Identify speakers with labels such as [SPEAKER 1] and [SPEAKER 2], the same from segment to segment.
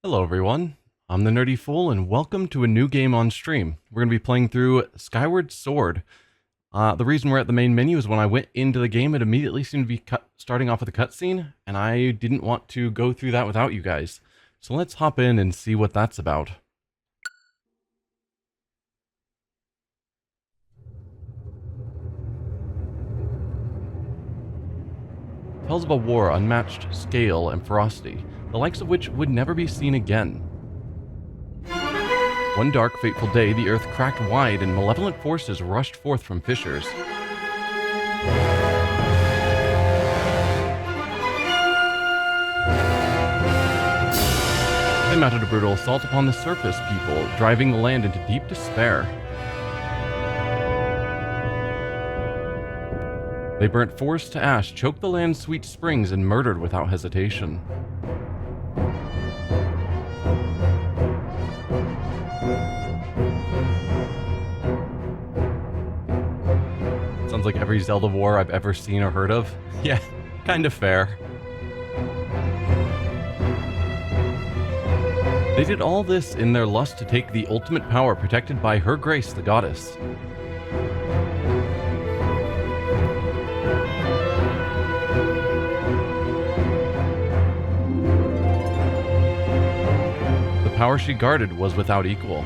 [SPEAKER 1] Hello everyone, I'm the Nerdy Fool and welcome to a new game on stream. We're going to be playing through Skyward Sword. The reason we're at the main menu is when I went into the game, it immediately seemed to be starting off with a cutscene, and I didn't want to go through that without you guys. So let's hop in and see what that's about. Tells of a war unmatched scale and ferocity, the likes of which would never be seen again. One dark, fateful day, the earth cracked wide and malevolent forces rushed forth from fissures. They mounted a brutal assault upon the surface people, driving the land into deep despair. They burnt forest to ash, choked the land's sweet springs, and murdered without hesitation. Sounds like every Zelda war I've ever seen or heard of. Yeah, kind of fair. They did all this in their lust to take the ultimate power protected by her grace, the goddess. The power she guarded was without equal.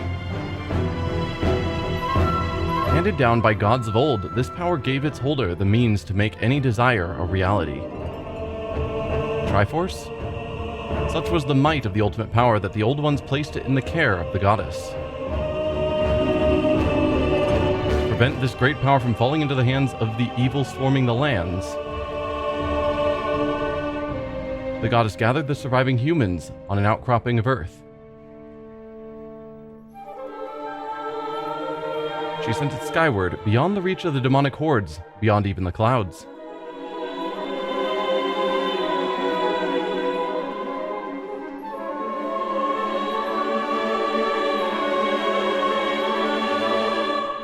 [SPEAKER 1] Handed down by gods of old, this power gave its holder the means to make any desire a reality. Triforce? Such was the might of the ultimate power that the old ones placed it in the care of the goddess. To prevent this great power from falling into the hands of the evil swarming the lands, the goddess gathered the surviving humans on an outcropping of earth. She sent it skyward, beyond the reach of the demonic hordes, beyond even the clouds.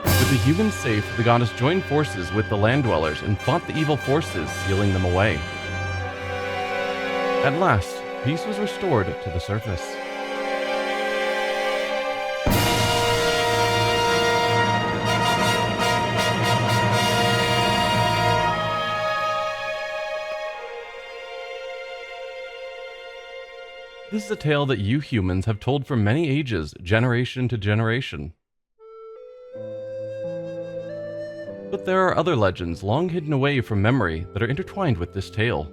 [SPEAKER 1] With the humans safe, the goddess joined forces with the land dwellers and fought the evil forces, sealing them away. At last, peace was restored to the surface. This is a tale that you humans have told for many ages, generation to generation. But there are other legends long hidden away from memory that are intertwined with this tale.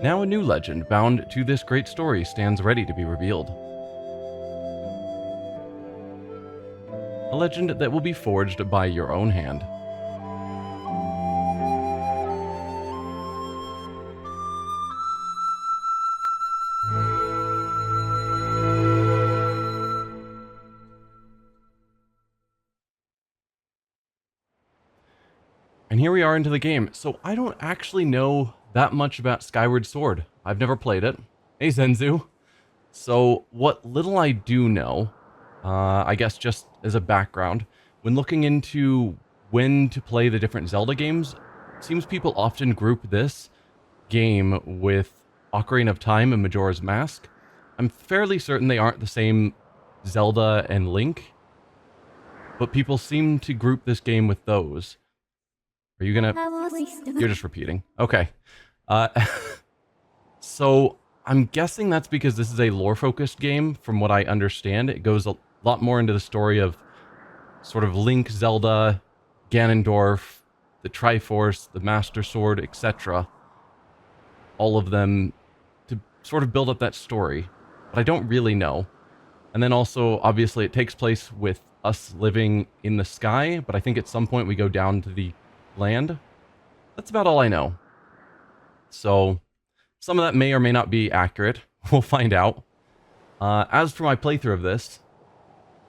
[SPEAKER 1] Now a new legend bound to this great story stands ready to be revealed. A legend that will be forged by your own hand. And here we are into the game. So I don't actually know that much about Skyward Sword. I've never played it. Hey, Zenzu. So what little I do know, I guess just as a background, when looking into when to play the different Zelda games, it seems people often group this game with Ocarina of Time and Majora's Mask. I'm fairly certain they aren't the same Zelda and Link, but people seem to group this game with those. Are you gonna... You're just repeating. Okay. So, I'm guessing that's because this is a lore-focused game, from what I understand. It goes a lot more into the story of sort of Link, Zelda, Ganondorf, the Triforce, the Master Sword, etc. All of them to sort of build up that story. But I don't really know. And then also, obviously, it takes place with us living in the sky, but I think at some point we go down to the land. That's about all I know. So, some of that may or may not be accurate. We'll find out. As for my playthrough of this,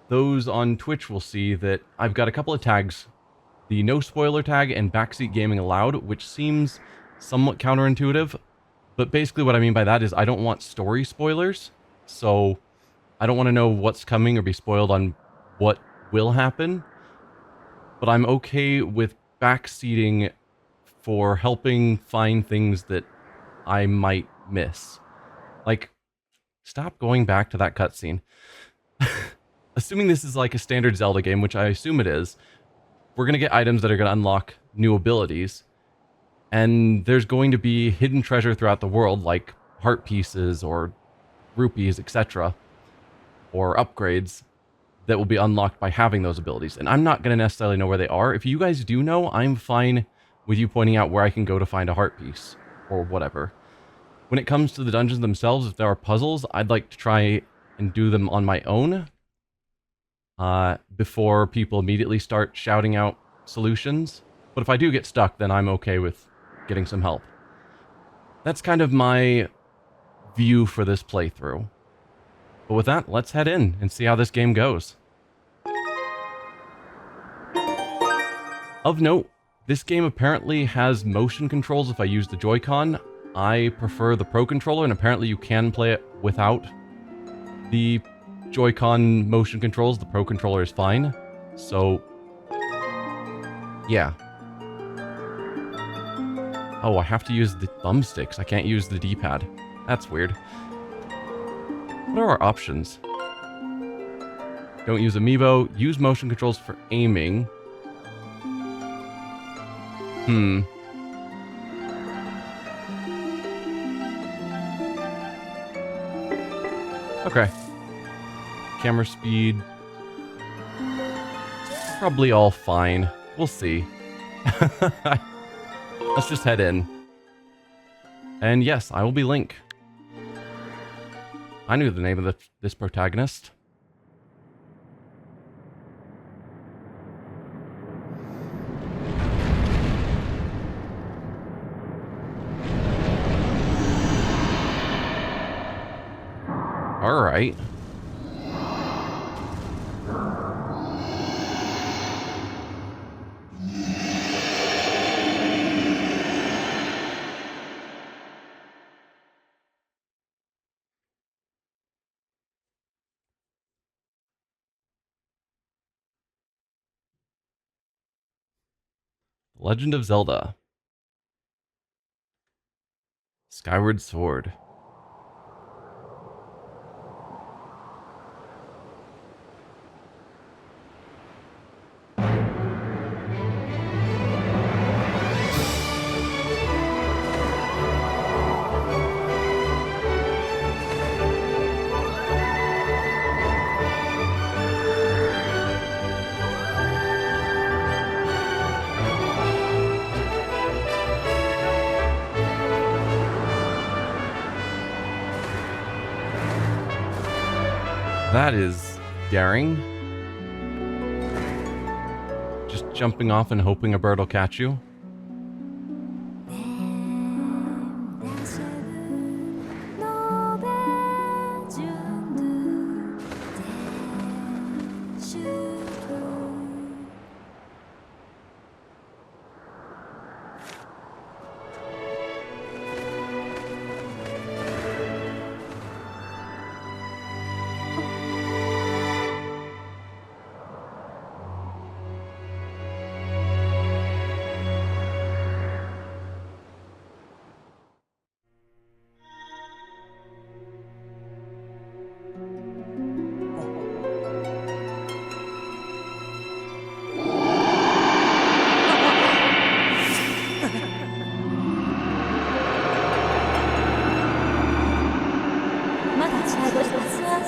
[SPEAKER 1] those on Twitch will see that I've got a couple of tags. The no spoiler tag and backseat gaming allowed, which seems somewhat counterintuitive. But basically what I mean by that is I don't want story spoilers. So, I don't want to know what's coming or be spoiled on what will happen. But I'm okay with backseating for helping find things that I might miss. Like, stop going back to that cutscene. Assuming this is like a standard Zelda game, which I assume it is, we're going to get items that are going to unlock new abilities. And there's going to be hidden treasure throughout the world, like heart pieces or rupees, etc., or upgrades that will be unlocked by having those abilities. And I'm not going to necessarily know where they are. If you guys do know, I'm fine with you pointing out where I can go to find a heart piece or whatever. When it comes to the dungeons themselves, if there are puzzles, I'd like to try and do them on my own before people immediately start shouting out solutions. But if I do get stuck, then I'm okay with getting some help. That's kind of my view for this playthrough. But with that, let's head in and see how this game goes. Of note, this game apparently has motion controls if I use the Joy-Con. I prefer the Pro Controller, and apparently you can play it without the Joy-Con motion controls. The Pro Controller is fine. So, yeah. Oh, I have to use the thumbsticks. I can't use the D-pad. That's weird. What are our options? Don't use amiibo. Use motion controls for aiming. Okay. Camera speed. Probably all fine. We'll see. Let's just head in. And yes, I will be Link. I knew the name of this protagonist. All right. Legend of Zelda. Skyward Sword. That is daring. Just jumping off and hoping a bird will catch you.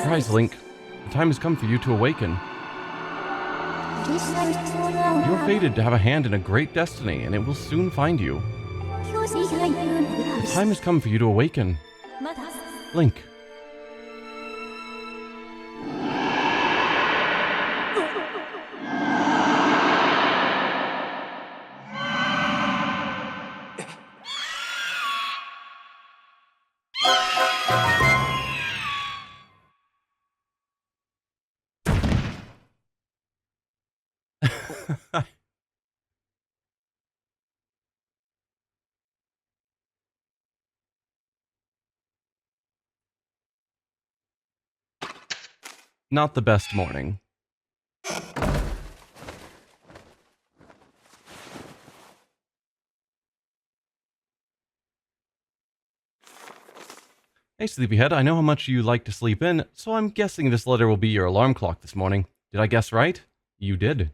[SPEAKER 1] Rise, Link. The time has come for you to awaken. You're fated to have a hand in a great destiny, and it will soon find you. The time has come for you to awaken. Link. Not the best morning. Hey, sleepyhead, I know how much you like to sleep in, so I'm guessing this letter will be your alarm clock this morning. Did I guess right? You did.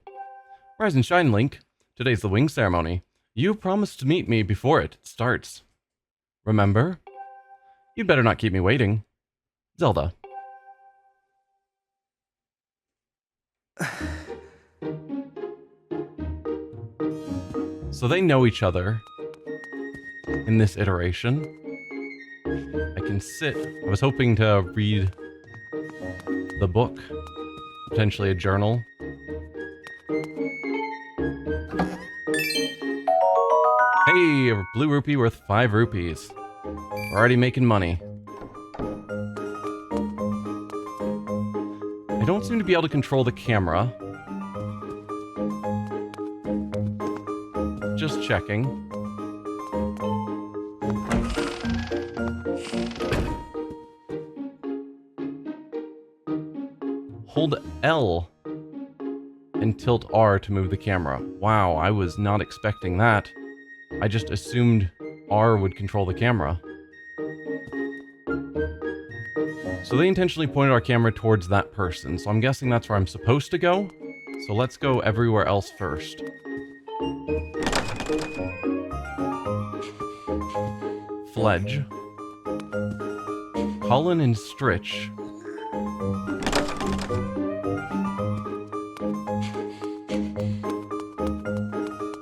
[SPEAKER 1] Rise and shine, Link. Today's the wing ceremony. You promised to meet me before it starts. Remember? You'd better not keep me waiting. Zelda. So they know each other in this iteration. I can sit. I was hoping to read the book, potentially a journal. Hey, a blue rupee worth 5 rupees. We're already making money. I don't seem to be able to control the camera. Just checking. Hold L and tilt R to move the camera. Wow, I was not expecting that. I just assumed R would control the camera. So they intentionally pointed our camera towards that person, so I'm guessing that's where I'm supposed to go. So let's go everywhere else first. Fledge. Colin and Stritch.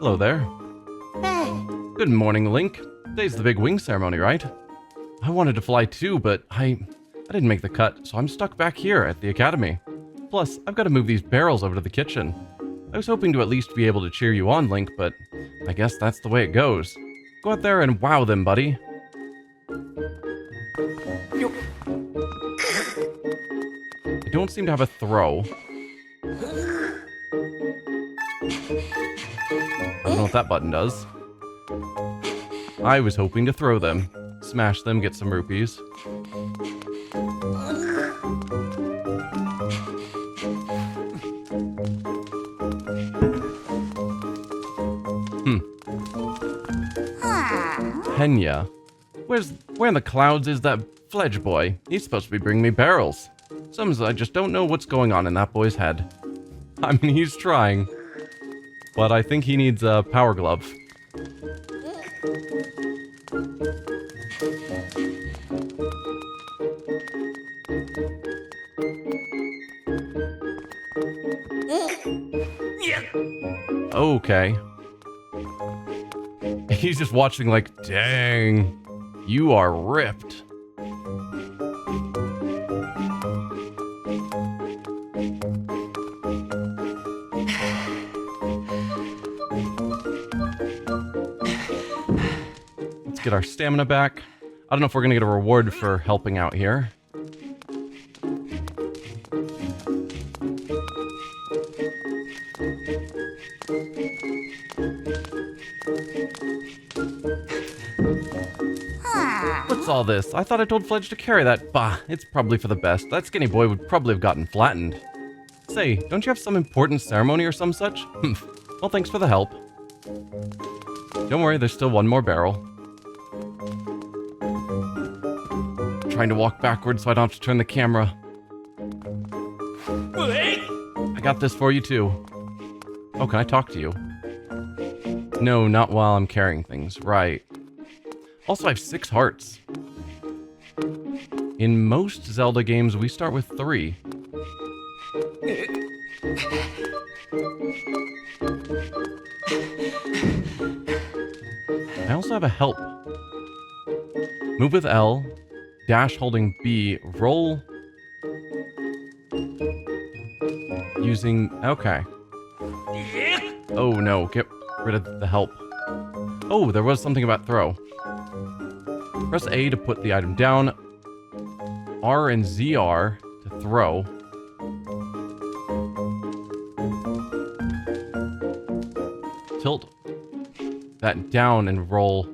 [SPEAKER 1] Hello there. Good morning, Link. Today's the big wing ceremony, right? I wanted to fly too, but I didn't make the cut, so I'm stuck back here at the academy. Plus, I've got to move these barrels over to the kitchen. I was hoping to at least be able to cheer you on, Link, but I guess that's the way it goes. Go out there and wow them, buddy. I don't seem to have a throw. I don't know what that button does. I was hoping to throw them. Smash them, get some rupees. Pena. Where in the clouds is that Fledge boy? He's supposed to be bringing me barrels. Sometimes I just don't know what's going on in that boy's head. I mean, he's trying. But I think he needs a power glove. Okay. He's just watching like, dang, you are ripped. Let's get our stamina back. I don't know if we're gonna get a reward for helping out here. What's all this? I thought I told Fledge to carry that. Bah, it's probably for the best. That skinny boy would probably have gotten flattened. Say, don't you have some important ceremony or some such? Well, thanks for the help. Don't worry, there's still one more barrel. Trying to walk backwards so I don't have to turn the camera. I got this for you too. Oh, can I talk to you? No, not while I'm carrying things. Right. Also, I have 6 hearts. In most Zelda games, we start with 3. I also have a help. Move with L, dash holding B, roll using... Okay. Oh no, get rid of the help. Oh, there was something about throw. Press A to put the item down. R and ZR to throw. Tilt that down and roll.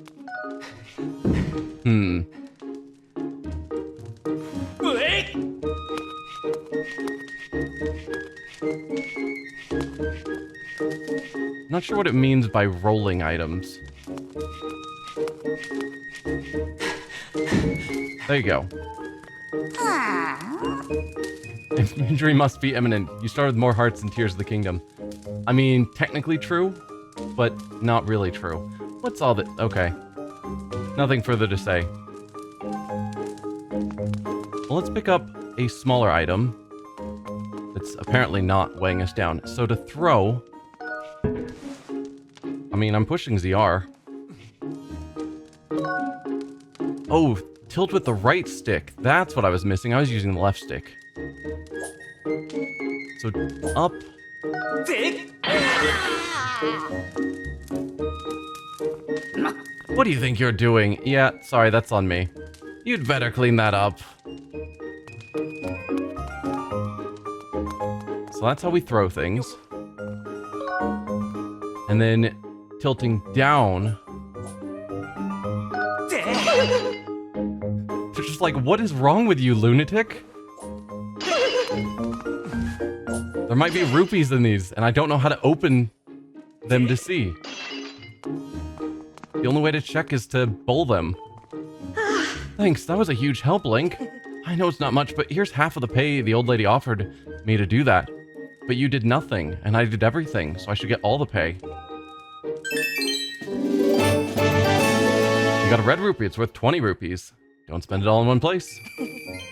[SPEAKER 1] Not sure what it means by rolling items. There you go. Injury must be imminent. You start with more hearts than Tears of the Kingdom. I mean, technically true, but not really true. What's all that? Okay. Nothing further to say. Well, let's pick up a smaller item that's apparently not weighing us down. So to throw... I mean, I'm pushing ZR. Oh, tilt with the right stick. That's what I was missing. I was using the left stick. So, up. What do you think you're doing? Yeah, sorry, that's on me. You'd better clean that up. So that's how we throw things. And then tilting down. They're just like, what is wrong with you, lunatic? There might be rupees in these, and I don't know how to open them to see. The only way to check is to bowl them. Thanks, that was a huge help, Link. I know it's not much, but here's half of the pay the old lady offered me to do that. But you did nothing, and I did everything, so I should get all the pay. You got a red rupee, it's worth 20 rupees. Don't spend it all in one place.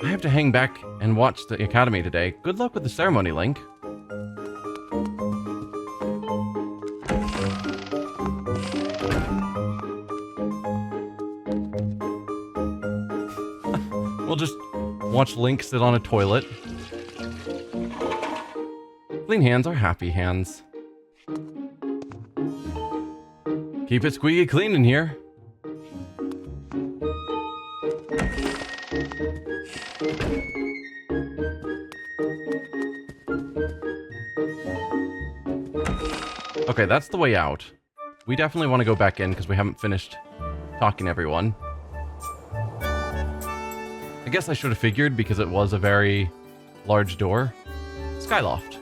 [SPEAKER 1] I have to hang back and watch the academy today. Good luck with the ceremony, Link. We'll just watch Link sit on a toilet. Clean hands are happy hands. Keep it squeaky clean in here. Okay, that's the way out. We definitely want to go back in because we haven't finished talking to everyone. I guess I should have figured because it was a very large door. Skyloft.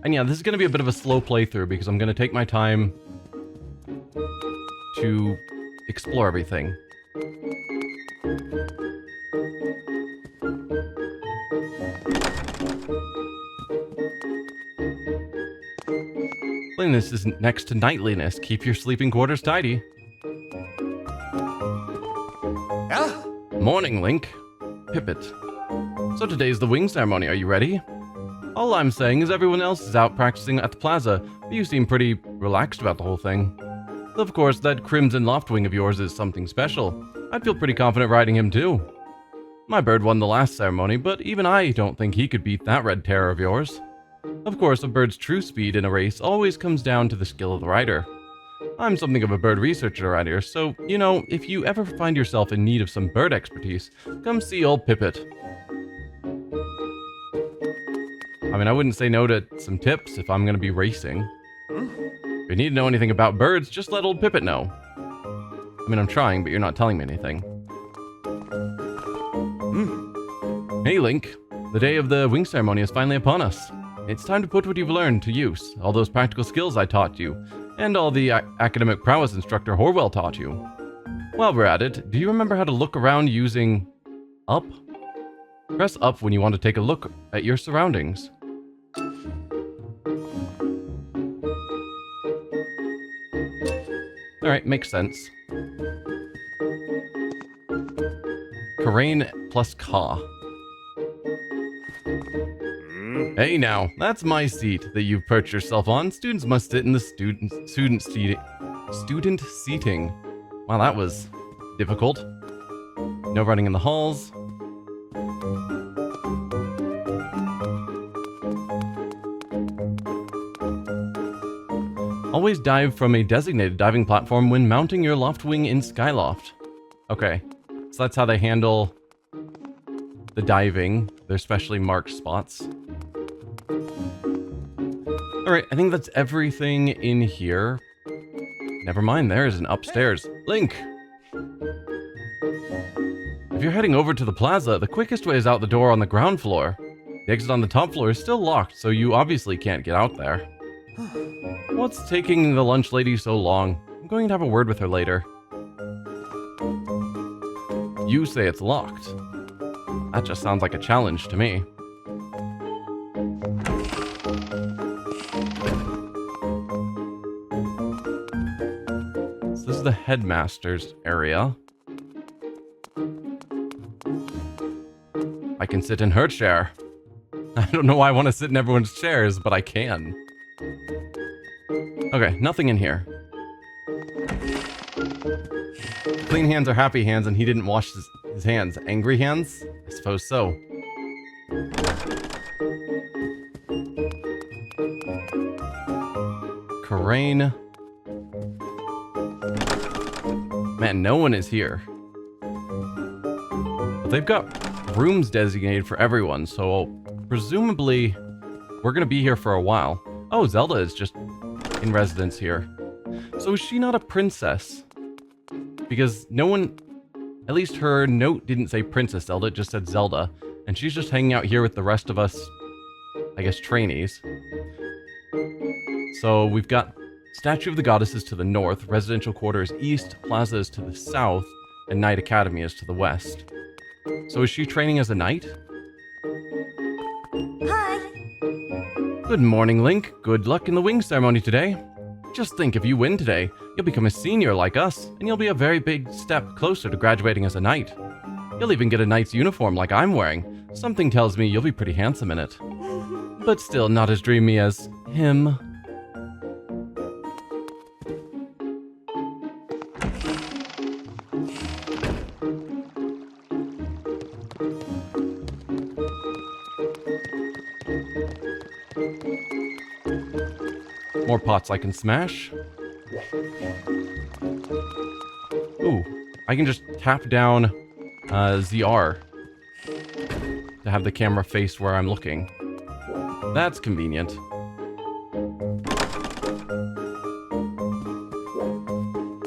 [SPEAKER 1] And yeah, this is going to be a bit of a slow playthrough because I'm going to take my time to explore everything. Cleanliness is next to nightliness. Keep your sleeping quarters tidy.
[SPEAKER 2] Yeah?
[SPEAKER 1] Morning, Link. Pippet. So today's the wing ceremony. Are you ready? All I'm saying is everyone else is out practicing at the plaza, but you seem pretty relaxed about the whole thing. Of course, that Crimson Loftwing of yours is something special. I'd feel pretty confident riding him too. My bird won the last ceremony, but even I don't think he could beat that red terror of yours. Of course, a bird's true speed in a race always comes down to the skill of the rider. I'm something of a bird researcher around here, so, you know, if you ever find yourself in need of some bird expertise, come see old Pippet. I mean, I wouldn't say no to some tips if I'm going to be racing. If you need to know anything about birds, just let old Pippet know. I mean, I'm trying, but you're not telling me anything. Hey, Link. The day of the wing ceremony is finally upon us. It's time to put what you've learned to use, all those practical skills I taught you, and all the academic prowess instructor Horwell taught you. While we're at it, do you remember how to look around using up? Press up when you want to take a look at your surroundings. Alright, makes sense. Karain plus Ka. Hey now, that's my seat that you've perched yourself on. Students must sit in the student seating. Wow, that was difficult. No running in the halls. Always dive from a designated diving platform when mounting your Loftwing in Skyloft. Okay, so that's how they handle the diving. They're specially marked spots. Alright, I think that's everything in here. Never mind, there is an upstairs. Link! If you're heading over to the plaza, the quickest way is out the door on the ground floor. The exit on the top floor is still locked, so you obviously can't get out there. What's taking the lunch lady so long? I'm going to have a word with her later. You say it's locked. That just sounds like a challenge to me. So this is the headmaster's area. I can sit in her chair. I don't know why I want to sit in everyone's chairs, but I can. Okay, nothing in here. Clean hands are happy hands, and he didn't wash his hands. Angry hands? I suppose so. Crane. Man, no one is here. But they've got rooms designated for everyone, so presumably we're going to be here for a while. Oh, Zelda is just in residence here. So is she not a princess? Because no one, at least her note didn't say Princess Zelda, it just said Zelda. And she's just hanging out here with the rest of us, I guess, trainees. So we've got Statue of the Goddesses to the north, residential quarters east, plaza is to the south, and Knight Academy is to the west. So is she training as a knight?
[SPEAKER 2] Hi.
[SPEAKER 1] Good morning, Link. Good luck in the wing ceremony today. Just think, if you win today, you'll become a senior like us, and you'll be a very big step closer to graduating as a knight. You'll even get a knight's uniform like I'm wearing. Something tells me you'll be pretty handsome in it. But still not as dreamy as him. More pots I can smash. Ooh, I can just tap down ZR to have the camera face where I'm looking. That's convenient.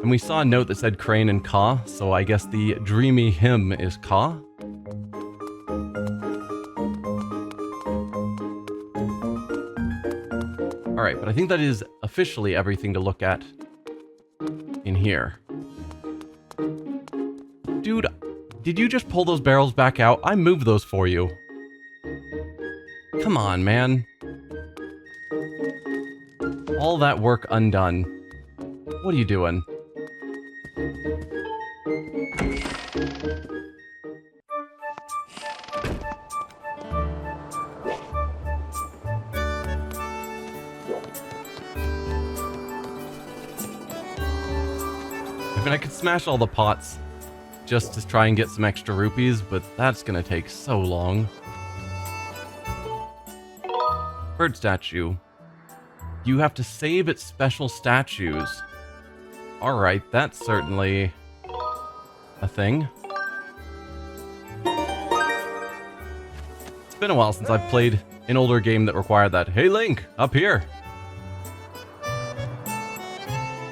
[SPEAKER 1] And we saw a note that said Crane and Ka, so I guess the dreamy him is Ka. Alright, but I think that is officially everything to look at in here. Dude, did you just pull those barrels back out? I moved those for you. Come on, man. All that work undone. What are you doing? I mean, I could smash all the pots just to try and get some extra rupees, but that's gonna take so long. Bird statue. You have to save its special statues. Alright, that's certainly a thing. It's been a while since I've played an older game that required that. Hey Link, up here!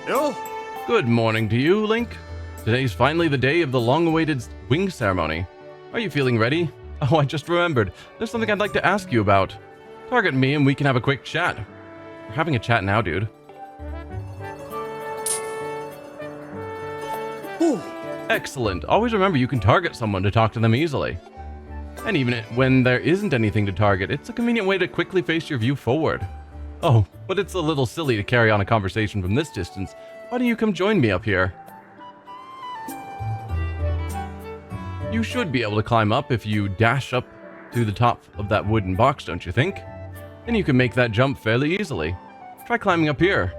[SPEAKER 3] Yo!
[SPEAKER 1] Good morning to you, Link. Today's finally the day of the long-awaited wing ceremony. Are you feeling ready? Oh, I just remembered. There's something I'd like to ask you about. Target me and we can have a quick chat. We're having a chat now, dude.
[SPEAKER 3] Ooh.
[SPEAKER 1] Excellent. Always remember you can target someone to talk to them easily. And even when there isn't anything to target, it's a convenient way to quickly face your view forward. Oh, but it's a little silly to carry on a conversation from this distance. Why don't you come join me up here? You should be able to climb up if you dash up to the top of that wooden box, don't you think? Then you can make that jump fairly easily. Try climbing up here.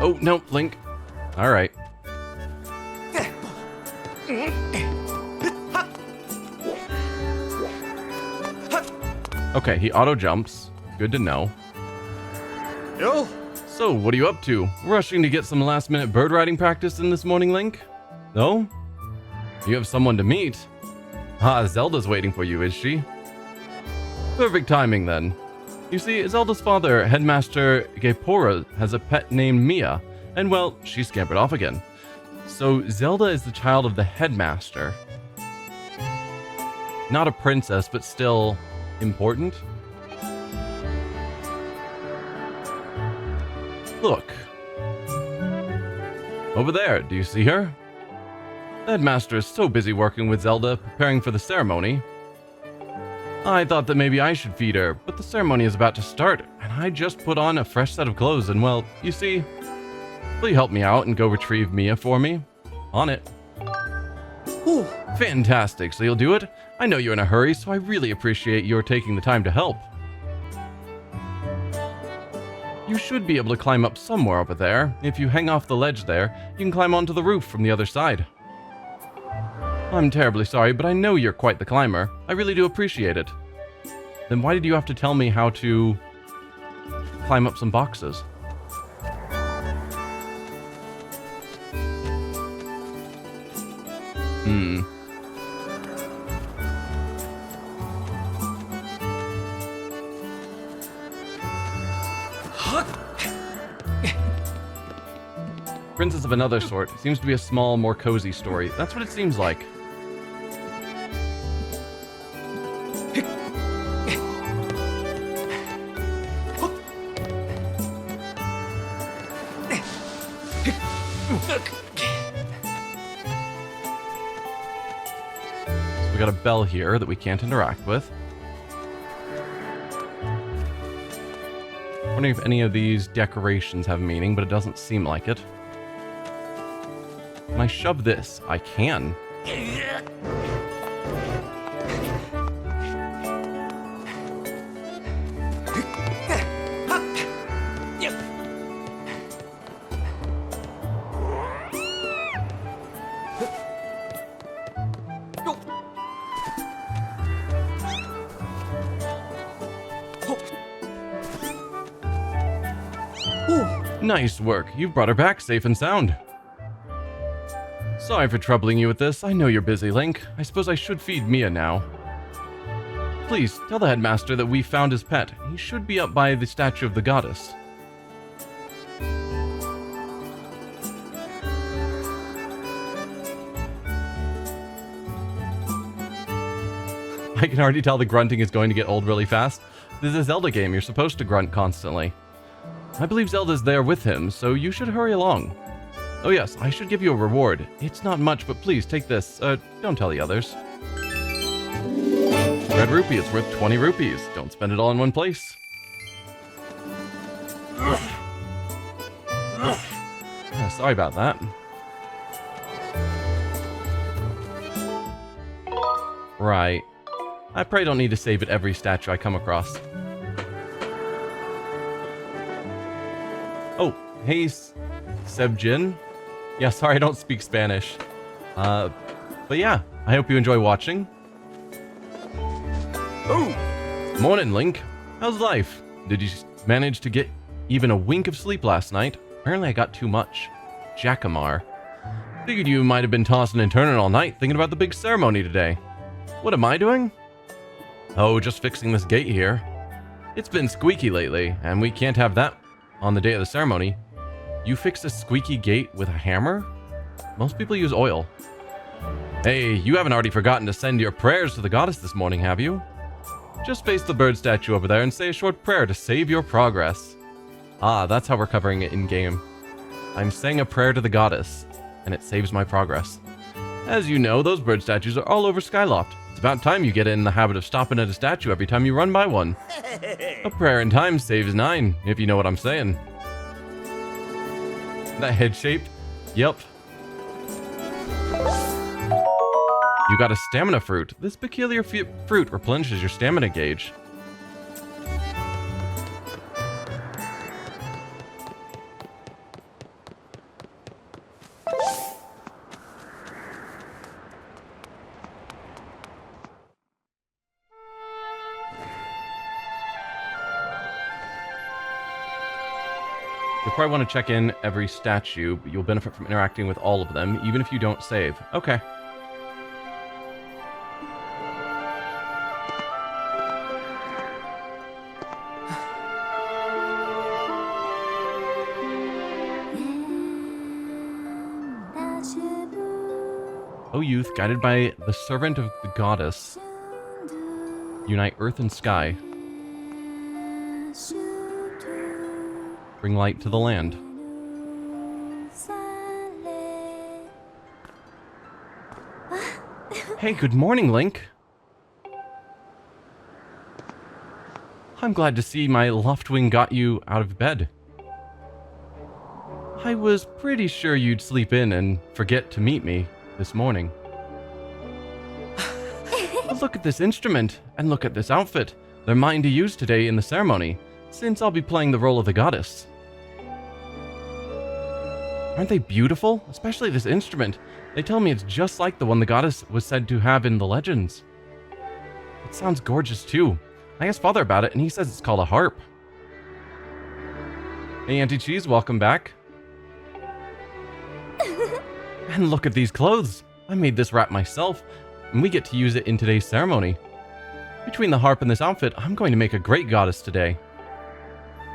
[SPEAKER 1] Oh, no, Link. Alright. Okay, he auto-jumps. Good to know.
[SPEAKER 3] Yo!
[SPEAKER 1] So, what are you up to? Rushing to get some last-minute bird riding practice in this morning, Link? No? You have someone to meet? Ah, Zelda's waiting for you, is she? Perfect timing, then. You see, Zelda's father, Headmaster Gaepora, has a pet named Mia, and well, she scampered off again. So Zelda is the child of the headmaster. Not a princess, but still important. Look. Over there, do you see her? The headmaster is so busy working with Zelda, preparing for the ceremony. I thought that maybe I should feed her, but the ceremony is about to start, and I just put on a fresh set of clothes, and well, you see, will you help me out and go retrieve Mia for me? On it.
[SPEAKER 3] Ooh.
[SPEAKER 1] Fantastic, so you'll do it? I know you're in a hurry, so I really appreciate your taking the time to help. You should be able to climb up somewhere over there. If you hang off the ledge there, you can climb onto the roof from the other side. I'm terribly sorry, but I know you're quite the climber. I really do appreciate it. Then why did you have to tell me how to climb up some boxes? Princess of another sort. It seems to be a small, more cozy story. That's what it seems like. So we got a bell here that we can't interact with. Wondering if any of these decorations have meaning, but it doesn't seem like it. Can I shove this? I can. Nice work. You've brought her back safe and sound. Sorry for troubling you with this. I know you're busy, Link. I suppose I should feed Mia now. Please, tell the headmaster that we found his pet. He should be up by the statue of the goddess. I can already tell the grunting is going to get old really fast. This is a Zelda game. You're supposed to grunt constantly. I believe Zelda's there with him, so you should hurry along. Oh yes, I should give you a reward. It's not much, but please take this. Don't tell the others. Red rupee, it's worth 20 rupees. Don't spend it all in one place. Sorry about that. Right. I probably don't need to save at every statue I come across. Oh, hey, Sebjin. Yeah, sorry I don't speak Spanish. But yeah, I hope you enjoy watching.
[SPEAKER 3] Oh!
[SPEAKER 1] Morning, Link. How's life? Did you manage to get even a wink of sleep last night? Apparently I got too much. Jackamar. Figured you might have been tossing and turning all night thinking about the big ceremony today. What am I doing? Oh, just fixing this gate here. It's been squeaky lately, and we can't have that on the day of the ceremony. You fixed a squeaky gate with a hammer? Most people use oil. Hey, you haven't already forgotten to send your prayers to the goddess this morning, have you? Just face the bird statue over there and say a short prayer to save your progress. Ah, that's how we're covering it in-game. I'm saying a prayer to the goddess, and it saves my progress. As you know, those bird statues are all over Skyloft. It's about time you get in the habit of stopping at a statue every time you run by one. A prayer in time saves 9, if you know what I'm saying. That head shape? Yep. You got a stamina fruit. This peculiar fruit replenishes your stamina gauge. You'll probably want to check in every statue, but you'll benefit from interacting with all of them, even if you don't save. Okay. youth guided by the servant of the goddess. Unite earth and sky. Bring light to the land. Hey, good morning, Link. I'm glad to see my Loftwing got you out of bed. I was pretty sure you'd sleep in and forget to meet me this morning. But look at this instrument, and look at this outfit. They're mine to use today in the ceremony, since I'll be playing the role of the goddess. Aren't they beautiful? Especially this instrument. They tell me it's just like the one the goddess was said to have in the legends. It sounds gorgeous too. I asked Father about it, and he says it's called a harp. Hey, Auntie Cheese, welcome back. And look at these clothes. I made this wrap myself, and we get to use it in today's ceremony. Between the harp and this outfit, I'm going to make a great goddess today.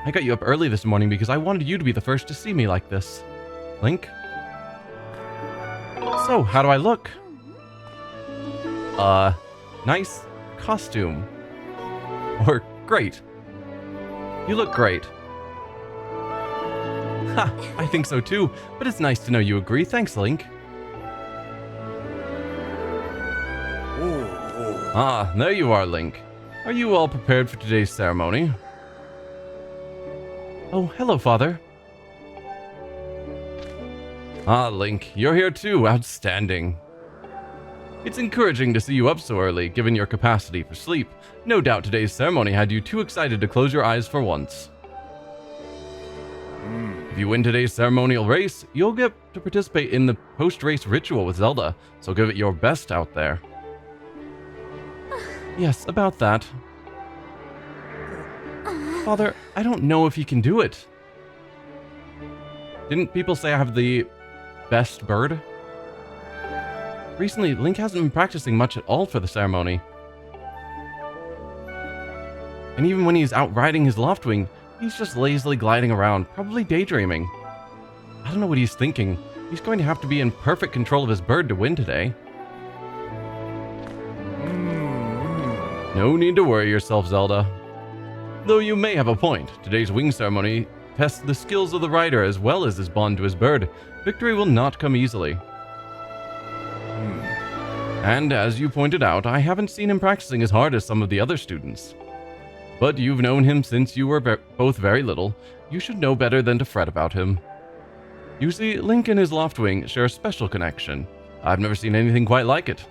[SPEAKER 1] I got you up early this morning because I wanted you to be the first to see me like this. Link? So, how do I look? Nice costume. Or great. You look great. Ha, I think so too, but it's nice to know you agree. Thanks, Link. Ah, there you are, Link. Are you all prepared for today's ceremony? Oh, hello, Father. Ah, Link, you're here too. Outstanding. It's encouraging to see you up so early, given your capacity for sleep. No doubt today's ceremony had you too excited to close your eyes for once. If you win today's ceremonial race, you'll get to participate in the post-race ritual with Zelda, so give it your best out there. Yes, about that. Father, I don't know if you can do it. Didn't people say I have the best bird? Recently, Link hasn't been practicing much at all for the ceremony. And even when he's out riding his Loftwing, he's just lazily gliding around, probably daydreaming. I don't know what he's thinking. He's going to have to be in perfect control of his bird to win today. No need to worry yourself, Zelda. Though you may have a point, today's wing ceremony tests the skills of the rider as well as his bond to his bird. Victory will not come easily. And as you pointed out, I haven't seen him practicing as hard as some of the other students. But you've known him since you were both very little. You should know better than to fret about him. You see, Link and his Loftwing share a special connection. I've never seen anything quite like it.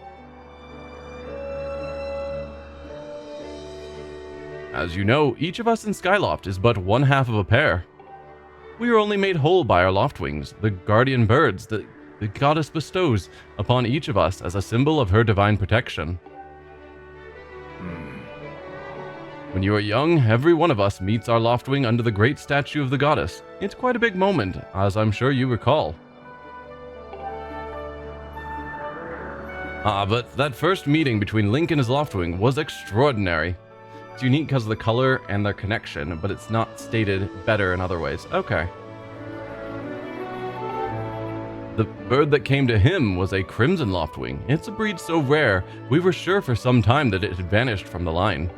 [SPEAKER 1] As you know, each of us in Skyloft is but one half of a pair. We are only made whole by our Loftwings, the guardian birds that the goddess bestows upon each of us as a symbol of her divine protection. When you are young, every one of us meets our Loftwing under the great statue of the goddess. It's quite a big moment, as I'm sure you recall. But that first meeting between Link and his Loftwing was extraordinary. It's unique because of the color and their connection, but it's not stated better in other ways. Okay. The bird that came to him was a crimson Loftwing. It's a breed so rare, we were sure for some time that it had vanished from the line.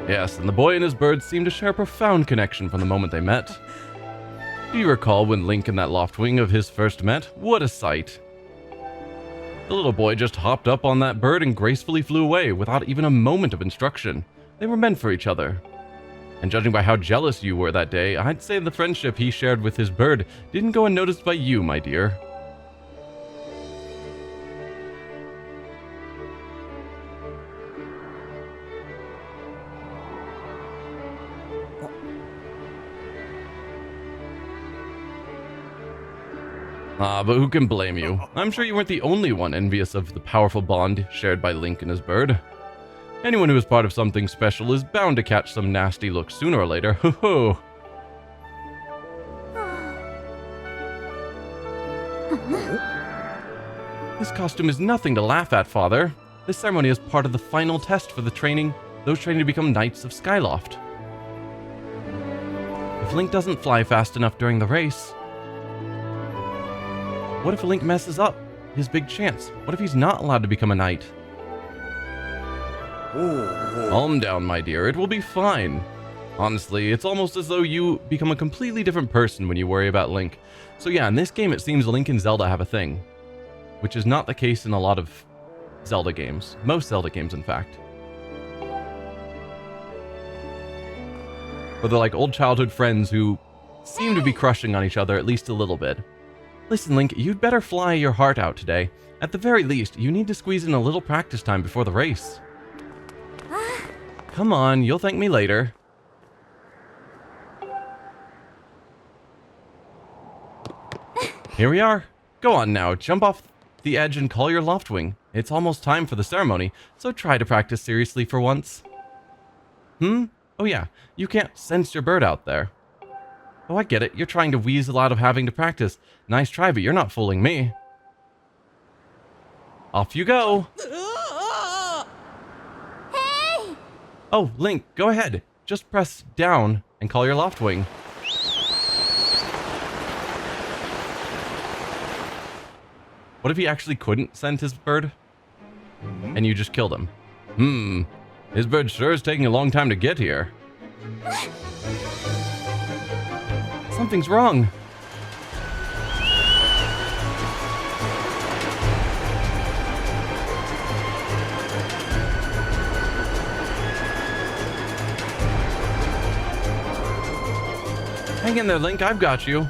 [SPEAKER 1] Yes, and the boy and his bird seemed to share a profound connection from the moment they met. Do you recall when Link and that Loftwing of his first met? What a sight! The little boy just hopped up on that bird and gracefully flew away without even a moment of instruction. They were meant for each other. And judging by how jealous you were that day, I'd say the friendship he shared with his bird didn't go unnoticed by you, my dear. But who can blame you? I'm sure you weren't the only one envious of the powerful bond shared by Link and his bird. Anyone who is part of something special is bound to catch some nasty looks sooner or later. Ho ho! This costume is nothing to laugh at, Father. This ceremony is part of the final test for those training to become Knights of Skyloft. If Link doesn't fly fast enough during the race... What if Link messes up? his big chance. What if he's not allowed to become a knight? Calm down, my dear. It will be fine. Honestly, it's almost as though you become a completely different person when you worry about Link. So yeah, in this game it seems Link and Zelda have a thing, which is not the case in a lot of Zelda games. Most Zelda games, in fact. But they're like old childhood friends who seem to be crushing on each other at least a little bit. Listen, Link, you'd better fly your heart out today. At the very least, you need to squeeze in a little practice time before the race. Come on, you'll thank me later. Here we are. Go on now, jump off the edge and call your Loftwing. It's almost time for the ceremony, so try to practice seriously for once. Oh yeah, you can't sense your bird out there. Oh, I get it. You're trying to weasel out of having to practice. Nice try, but you're not fooling me. Off you go.
[SPEAKER 2] Hey!
[SPEAKER 1] Oh, Link, go ahead. Just press down and call your Loftwing. What if he actually couldn't sense his bird? And you just killed him? His bird sure is taking a long time to get here. Something's wrong. Hang in there, Link. I've got you.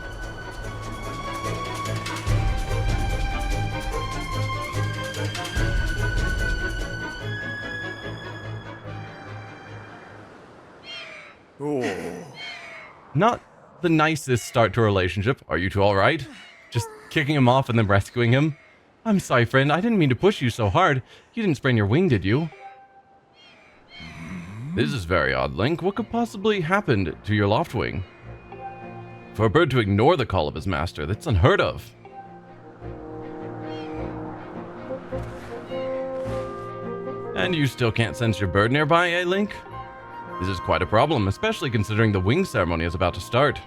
[SPEAKER 1] Not the nicest start to a relationship. Are you two alright? Just kicking him off and then rescuing him? I'm sorry, friend. I didn't mean to push you so hard. You didn't sprain your wing, did you? This is very odd, Link. What could possibly happen to your Loftwing? For a bird to ignore the call of his master, that's unheard of. And you still can't sense your bird nearby, eh, Link? This is quite a problem, especially considering the wing ceremony is about to start.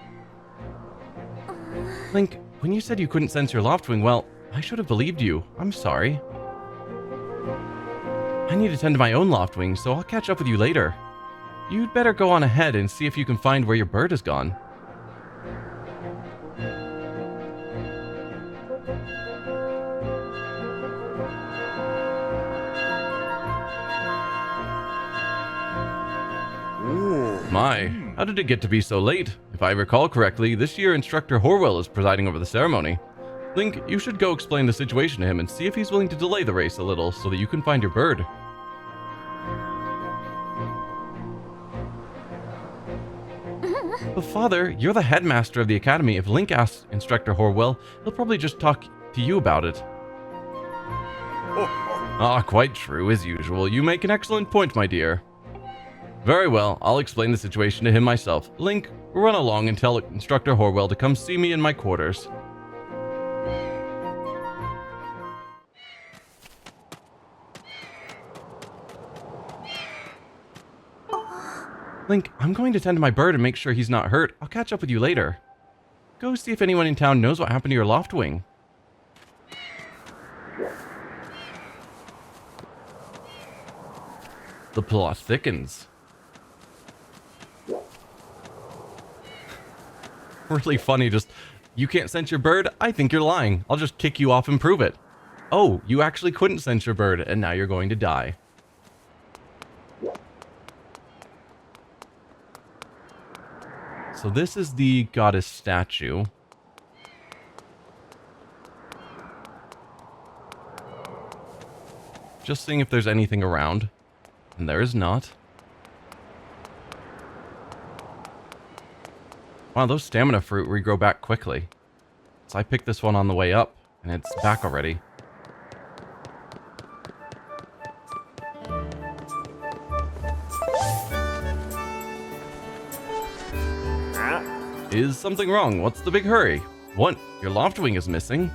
[SPEAKER 1] Link, when you said you couldn't sense your Loftwing, well, I should have believed you. I'm sorry. I need to tend to my own Loftwing, so I'll catch up with you later. You'd better go on ahead and see if you can find where your bird has gone. My, how did it get to be so late? If I recall correctly, this year Instructor Horwell is presiding over the ceremony. Link, you should go explain the situation to him and see if he's willing to delay the race a little so that you can find your bird. But Father, you're the headmaster of the academy. If Link asks Instructor Horwell, he'll probably just talk to you about it. Ah, quite true, as usual. You make an excellent point, my dear. Very well, I'll explain the situation to him myself. Link, run along and tell Instructor Horwell to come see me in my quarters. Link, I'm going to tend to my bird and make sure he's not hurt. I'll catch up with you later. Go see if anyone in town knows what happened to your Loftwing. The plot thickens. Really funny, just, you can't sense your bird? I think you're lying. I'll just kick you off and prove it. Oh, you actually couldn't sense your bird, and now you're going to die. So this is the goddess statue. Just seeing if there's anything around. And there is not. Wow, those stamina fruit regrow back quickly. So I picked this one on the way up, and it's back already. Is something wrong? What's the big hurry? What? Your Loftwing is missing?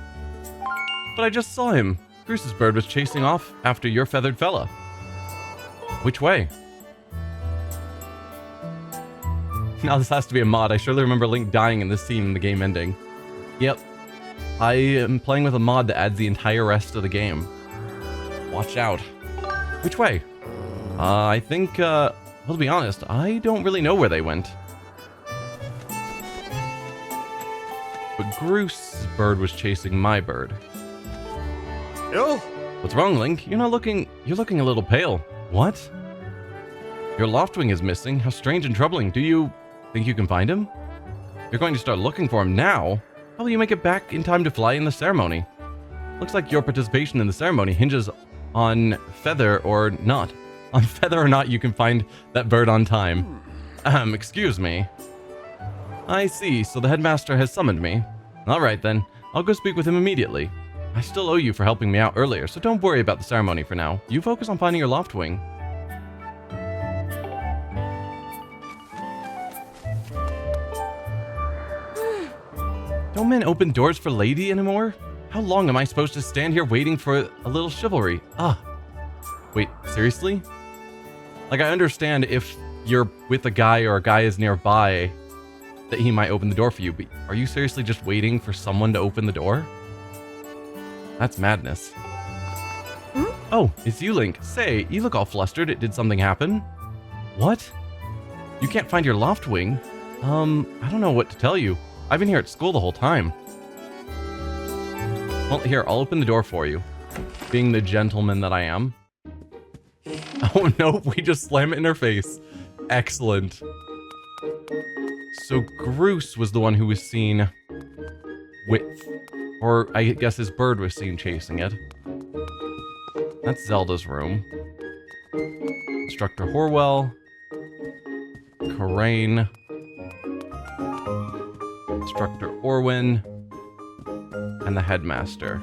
[SPEAKER 1] But I just saw him. Bruce's bird was chasing off after your feathered fella. Which way? Now this has to be a mod. I surely remember Link dying in this scene in the game ending. Yep. I am playing with a mod that adds the entire rest of the game. Watch out. Which way? I think, well, to be honest, I don't really know where they went. But Groose's bird was chasing my bird.
[SPEAKER 3] Yo.
[SPEAKER 1] What's wrong, Link? You're looking a little pale. What? Your Loftwing is missing. How strange and troubling. Do you think you can find him? You're going to start looking for him now? How will you make it back in time to fly in the ceremony? Looks like your participation in the ceremony hinges on feather or not. On feather or not you can find that bird on time. Excuse me. I see, so the headmaster has summoned me. Alright then, I'll go speak with him immediately. I still owe you for helping me out earlier, so don't worry about the ceremony for now. You focus on finding your Loftwing. Don't men open doors for lady anymore? How long am I supposed to stand here waiting for a little chivalry? Wait, seriously? Like, I understand if you're with a guy or a guy is nearby that he might open the door for you, but are you seriously just waiting for someone to open the door? That's madness. Oh, it's you, Link. Say, you look all flustered. Did something happen? What? You can't find your Loftwing? I don't know what to tell you. I've been here at school the whole time. Well, here, I'll open the door for you. Being the gentleman that I am. Oh, nope, we just slam it in her face. Excellent. So, Groose was the one who was seen with... Or, I guess his bird was seen chasing it. That's Zelda's room. Instructor Horwell. Karain. Instructor Orwin. And the headmaster.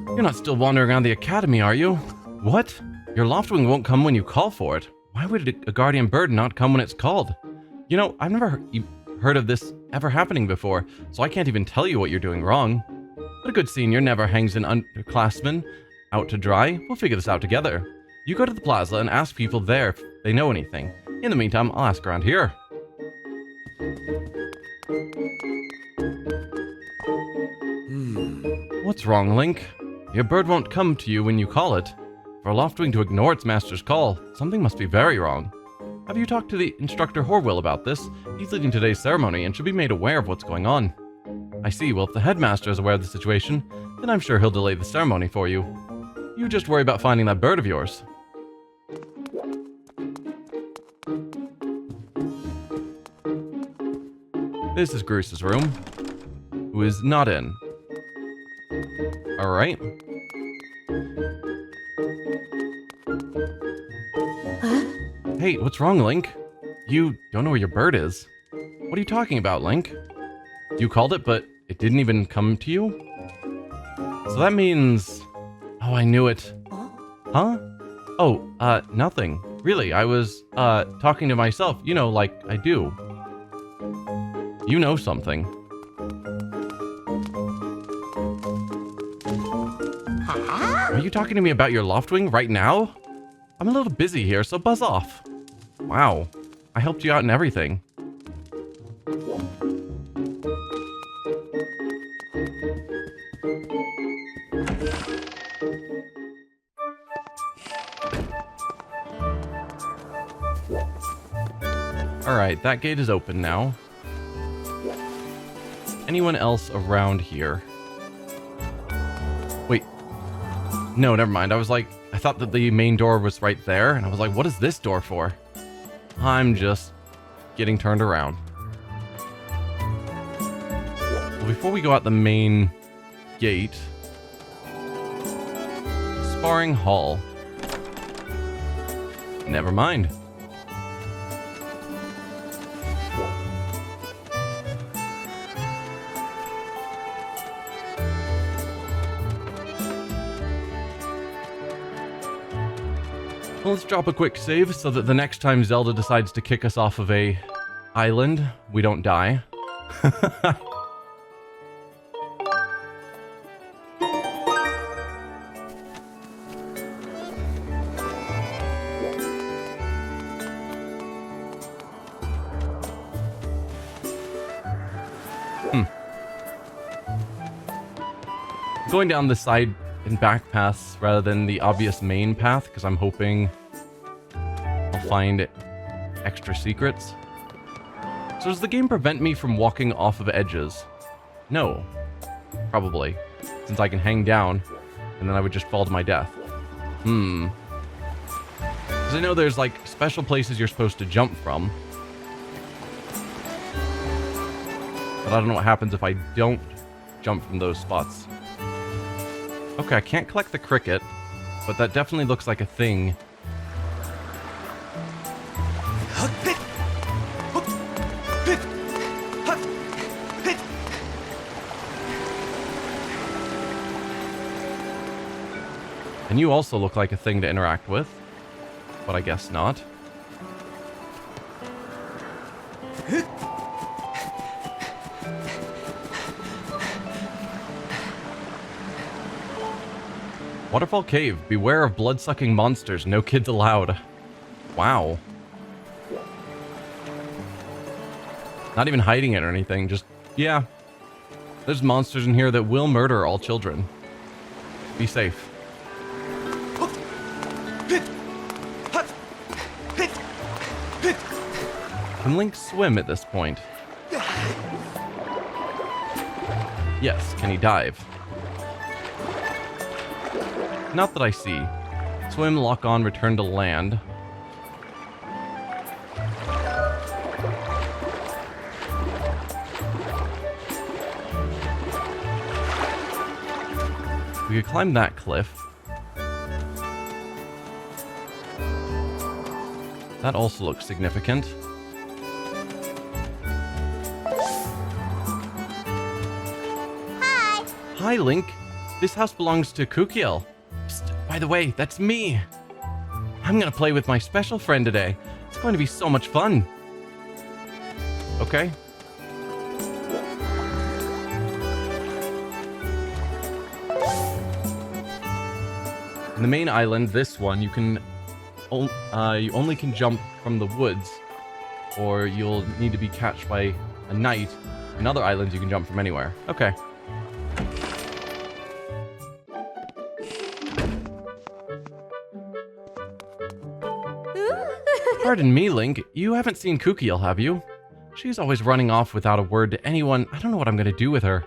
[SPEAKER 1] You're not still wandering around the academy, are you? What? Your Loftwing won't come when you call for it. Why would a guardian bird not come when it's called? You know, I've never heard of this ever happening before, so I can't even tell you what you're doing wrong. But a good senior never hangs an underclassman out to dry. We'll figure this out together. You go to the plaza and ask people there if they know anything. In the meantime, I'll ask around here. What's wrong, Link? Your bird won't come to you when you call it. For a Loftwing to ignore its master's call, something must be very wrong. Have you talked to the instructor Horwell about this? He's leading today's ceremony and should be made aware of what's going on. I see. Well, if the headmaster is aware of the situation, then I'm sure he'll delay the ceremony for you. You just worry about finding that bird of yours. This is Groose's room, who is not in. Alright. Hey, what's wrong, Link? You don't know where your bird is. What are you talking about, Link? You called it, but it didn't even come to you? So that means... Oh, I knew it. Huh? Oh, nothing. Really, I was, talking to myself, you know, like I do. You know something. Are you talking to me about your Loftwing right now? I'm a little busy here, so buzz off. Wow, I helped you out in everything. Alright, that gate is open now. Anyone else around here? Wait. No, never mind. I thought that the main door was right there, and I was like, what is this door for? I'm just getting turned around. Well, before we go out the main gate... Sparring Hall. Never mind. Well, let's drop a quick save so that the next time Zelda decides to kick us off of a island, we don't die. Going down the side and back paths rather than the obvious main path because I'm hoping I'll find extra secrets. So does the game prevent me from walking off of edges? No. Probably. Since I can hang down and then I would just fall to my death. Because I know there's like special places you're supposed to jump from. But I don't know what happens if I don't jump from those spots. Okay, I can't collect the cricket, but that definitely looks like a thing. And you also look like a thing to interact with, but I guess not. Waterfall Cave. Beware of blood-sucking monsters. No kids allowed. Wow. Not even hiding it or anything. Just, yeah. There's monsters in here that will murder all children. Be safe. Can Link swim at this point? Yes. Can he dive? Not that I see. Swim, lock on, return to land. We could climb that cliff. That also looks significant.
[SPEAKER 2] Hi!
[SPEAKER 1] Hi, Link. This house belongs to Kukiel. By the way, that's me. I'm gonna play with my special friend today. It's going to be so much fun. Okay. In the main island, this one, you can you only can jump from the woods, or you'll need to be catched by a knight. In other islands, you can jump from anywhere. Okay. Pardon me, Link. You haven't seen Kukiel, have you? She's always running off without a word to anyone. I don't know what I'm gonna do with her.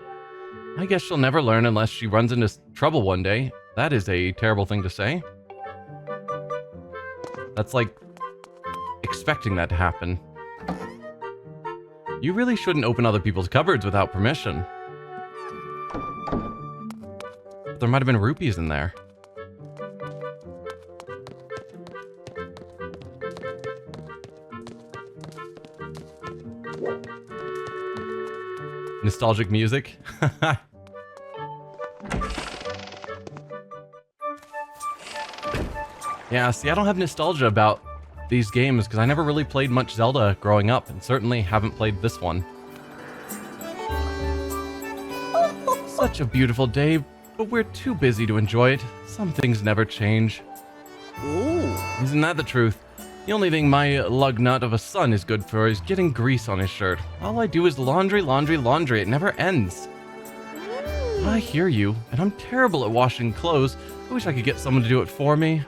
[SPEAKER 1] I guess she'll never learn unless she runs into trouble one day. That is a terrible thing to say. That's like expecting that to happen. You really shouldn't open other people's cupboards without permission. There might have been rupees in there. Nostalgic music. Yeah, see, I don't have nostalgia about these games because I never really played much Zelda growing up, and certainly haven't played this one. Such a beautiful day, but we're too busy to enjoy it. Some things never change.
[SPEAKER 3] Ooh.
[SPEAKER 1] Isn't that the truth? The only thing my lug nut of a son is good for is getting grease on his shirt. All I do is laundry, laundry, laundry. It never ends. I hear you, and I'm terrible at washing clothes. I wish I could get someone to do it for me.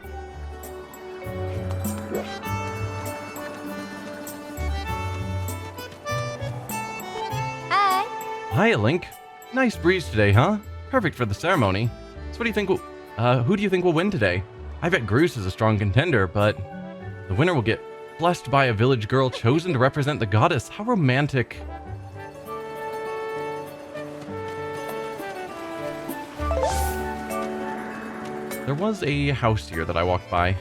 [SPEAKER 2] Hi!
[SPEAKER 1] Hi, Link. Nice breeze today, huh? Perfect for the ceremony. So what do you think who do you think will win today? I bet Groose is a strong contender, but the winner will get blessed by a village girl chosen to represent the goddess. How romantic. There was a house here that I walked by.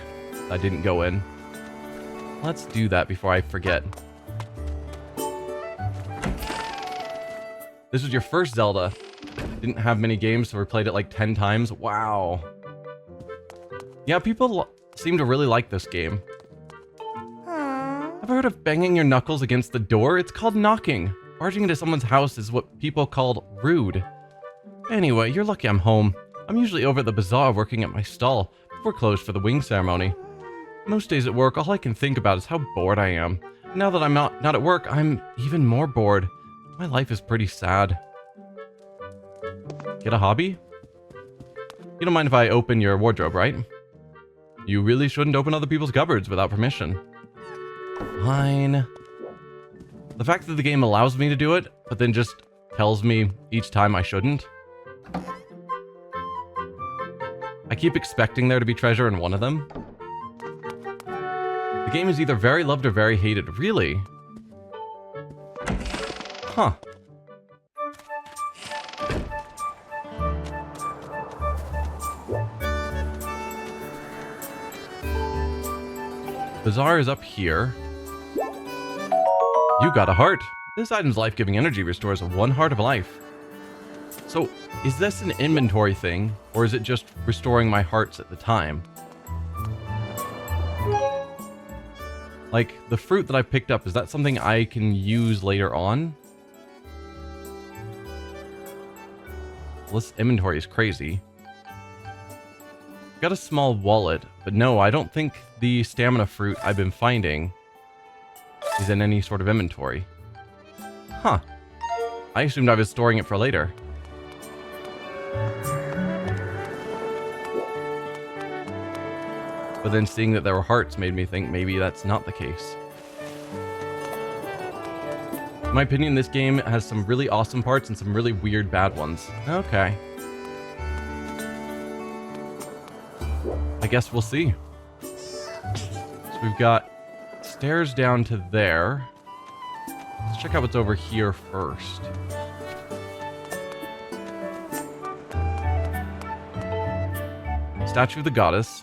[SPEAKER 1] I didn't go in. Let's do that before I forget. This was your first Zelda. Didn't have many games, so we played it like 10 times. Wow. Yeah, people seem to really like this game. Ever heard of banging your knuckles against the door? It's called knocking. Barging into someone's house is what people call rude. Anyway, you're lucky I'm home. I'm usually over at the bazaar working at my stall. We're closed for the wing ceremony. Most days at work, all I can think about is how bored I am. Now that I'm not at work, I'm even more bored. My life is pretty sad. Get a hobby? You don't mind if I open your wardrobe, right? You really shouldn't open other people's cupboards without permission. Fine. The fact that the game allows me to do it, but then just tells me each time I shouldn't. I keep expecting there to be treasure in one of them. The game is either very loved or very hated. Really? Huh. Bazaar is up here. You got a heart. This item's life-giving energy restores 1 heart of life. So, is this an inventory thing, or is it just restoring my hearts at the time? Like, the fruit that I picked up, is that something I can use later on? Well, this inventory is crazy. Got a small wallet, but no, I don't think the stamina fruit I've been finding is in any sort of inventory. Huh. I assumed I was storing it for later. But then seeing that there were hearts made me think maybe that's not the case. In my opinion, this game has some really awesome parts and some really weird bad ones. Okay. I guess we'll see. So we've got stairs down to there. Let's check out what's over here first. Statue of the Goddess.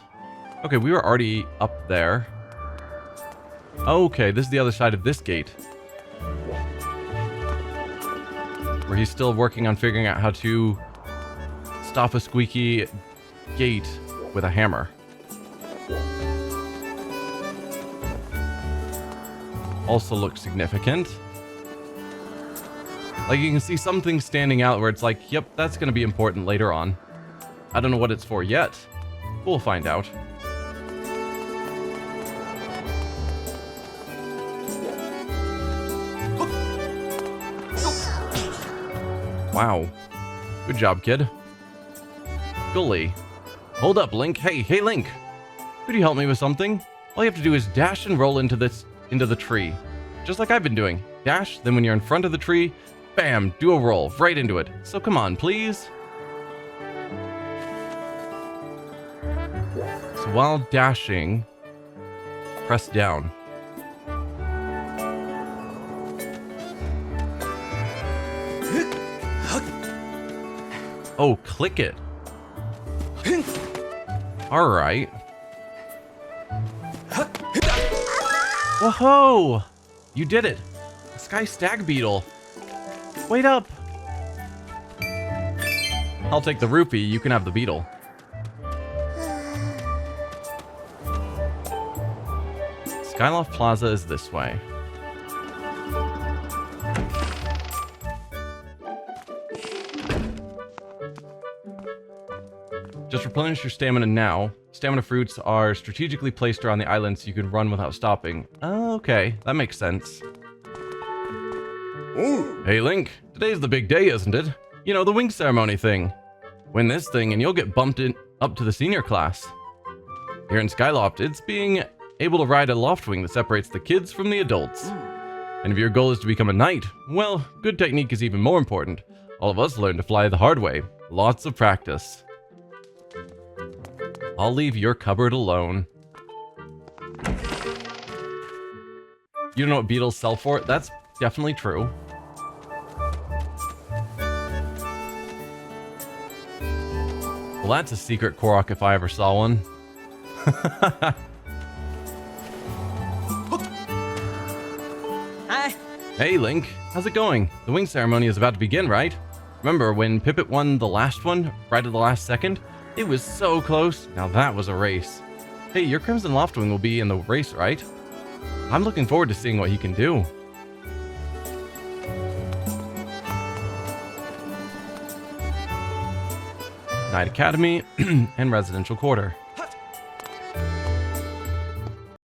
[SPEAKER 1] Okay, we were already up there. Okay, this is the other side of this gate. Where he's still working on figuring out how to stop a squeaky gate with a hammer. Also looks significant. Like, you can see something standing out where it's like, yep, that's going to be important later on. I don't know what it's for yet. We'll find out. Wow. Good job, kid. Golly. Hold up, Link. Hey, Link. Could you help me with something? All you have to do is dash and roll into the tree. Just like I've been doing. Dash, then when you're in front of the tree, bam, do a roll right into it. So come on, please. So while dashing, press down. Oh, click it. Alright. Whoa! You did it! A sky stag beetle. Wait up! I'll take the rupee, you can have the beetle. Skyloft Plaza is this way. Just replenish your stamina now. Stamina fruits are strategically placed around the island so you can run without stopping. Oh, okay, that makes sense.
[SPEAKER 3] Ooh.
[SPEAKER 1] Hey Link, today's the big day, isn't it? You know, the wing ceremony thing. Win this thing and you'll get bumped up to the senior class. Here in Skyloft, it's being able to ride a loft wing that separates the kids from the adults. And if your goal is to become a knight, well, good technique is even more important. All of us learn to fly the hard way. Lots of practice. I'll leave your cupboard alone. You don't know what beetles sell for? That's definitely true. Well, that's a secret Korok if I ever saw one.
[SPEAKER 2] Hi.
[SPEAKER 1] Hey, Link. How's it going? The wing ceremony is about to begin, right? Remember when Pippet won the last one, right at the last second? It was so close. Now that was a race. Hey, your Crimson Loftwing will be in the race, right? I'm looking forward to seeing what he can do. Knight Academy and Residential Quarter.